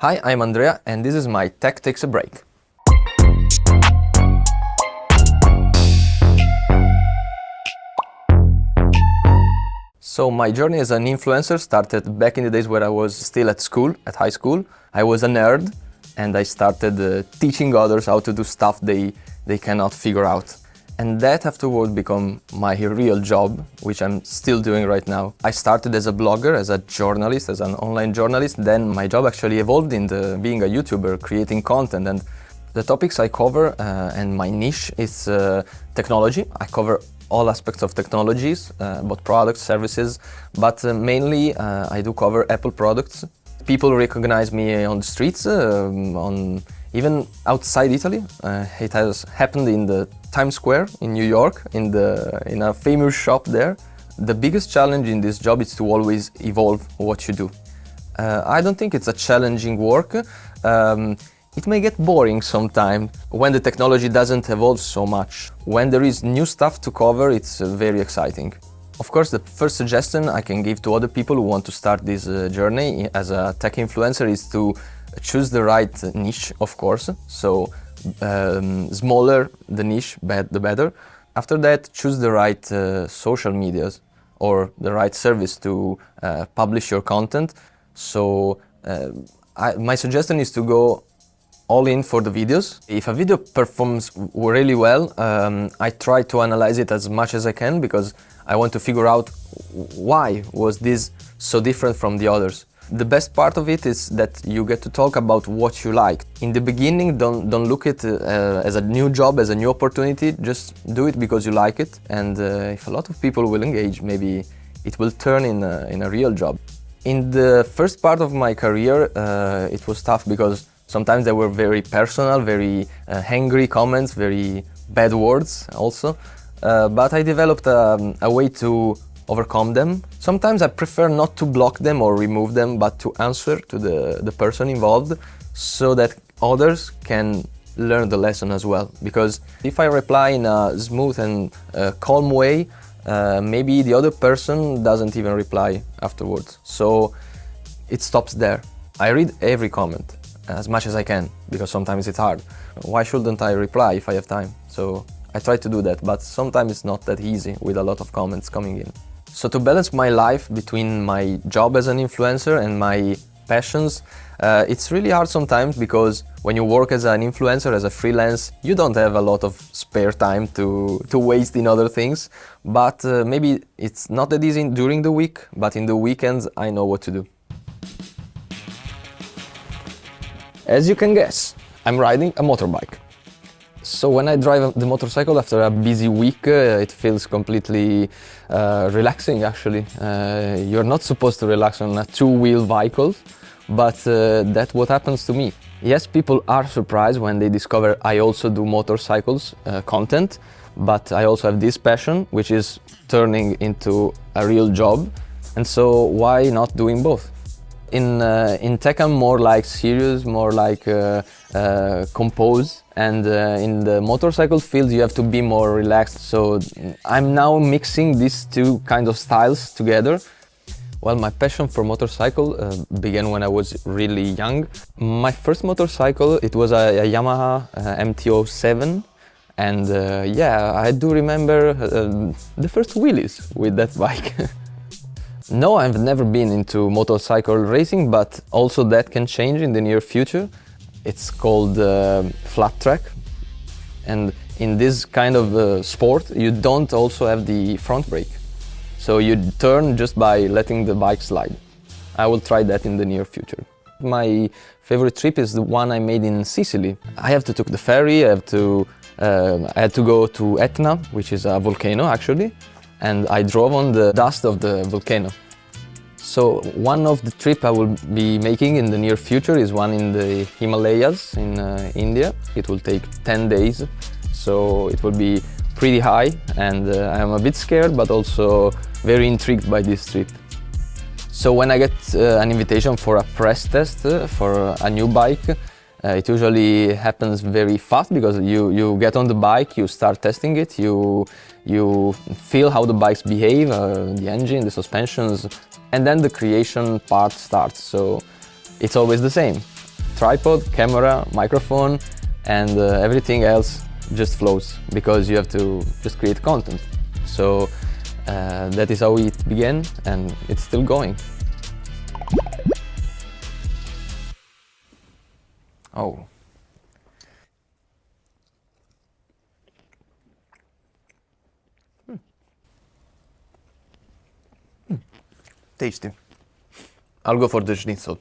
Hi, I'm Andrea and this is my Tech Takes a Break. So my journey as an influencer started back in the days where I was still at school, at high school. I was a nerd and I started teaching others how to do stuff they cannot figure out. And that afterward became my real job, which I'm still doing right now. I started as a blogger, as a journalist, as an online journalist. Then my job actually evolved into being a YouTuber, creating content. And the topics I cover and my niche is technology. I cover all aspects of technologies, both products, services, but mainly I do cover Apple products. People recognize me on the streets, even outside Italy. It has happened in the Times Square in New York, in a famous shop there. The biggest challenge in this job is to always evolve what you do. I don't think it's a challenging work. It may get boring sometimes when the technology doesn't evolve so much. When there is new stuff to cover, it's very exciting. Of course, the first suggestion I can give to other people who want to start this journey as a tech influencer is to choose the right niche, of course. So smaller the niche, the better. After that, choose the right social medias or the right service to publish your content. So my suggestion is to go all in for the videos. If a video performs really well, I try to analyze it as much as I can because I want to figure out why was this so different from the others. The best part of it is that you get to talk about what you like. In the beginning, don't look at it as a new job, as a new opportunity. Just do it because you like it. And if a lot of people will engage, maybe it will turn in a real job. In the first part of my career, it was tough because sometimes there were very personal, very angry comments, very bad words also. But I developed a way to overcome them. Sometimes I prefer not to block them or remove them, but to answer to the person involved so that others can learn the lesson as well. Because if I reply in a smooth and calm way, maybe the other person doesn't even reply afterwards. So it stops there. I read every comment as much as I can, because sometimes it's hard. Why shouldn't I reply if I have time? So I try to do that, but sometimes it's not that easy with a lot of comments coming in. So to balance my life between my job as an influencer and my passions, it's really hard sometimes because when you work as an influencer, as a freelance, you don't have a lot of spare time to waste in other things. But maybe it's not that easy during the week, but in the weekends I know what to do. As you can guess, I'm riding a motorbike. So when I drive the motorcycle after a busy week, it feels completely relaxing actually. You're not supposed to relax on a two-wheel vehicle, but that's what happens to me. Yes, people are surprised when they discover I also do motorcycles content, but I also have this passion, which is turning into a real job. And so why not doing both? In tech I'm more like serious, more like compose, and in the motorcycle field you have to be more relaxed. So I'm now mixing these two kinds of styles together. Well, my passion for motorcycle began when I was really young. My first motorcycle, it was a Yamaha MT-07, and yeah, I do remember the first wheelies with that bike. No, I've never been into motorcycle racing, but also that can change in the near future. It's called flat track, and in this kind of sport you don't also have the front brake. So you turn just by letting the bike slide. I will try that in the near future. My favorite trip is the one I made in Sicily. I have to take the ferry, I had to go to Etna, which is a volcano actually, and I drove on the dust of the volcano. So one of the trips I will be making in the near future is one in the Himalayas in India. It will take 10 days, so it will be pretty high, and I am a bit scared but also very intrigued by this trip. So when I get an invitation for a press test for a new bike, it usually happens very fast because you get on the bike, you start testing it, you feel how the bikes behave, the engine, the suspensions, and then the creation part starts. So it's always the same. tripod, camera, microphone, and everything else just flows because you have to just create content. So that is how it began, and it's still going. Oh. Tasty. I'll go for the schnitzel.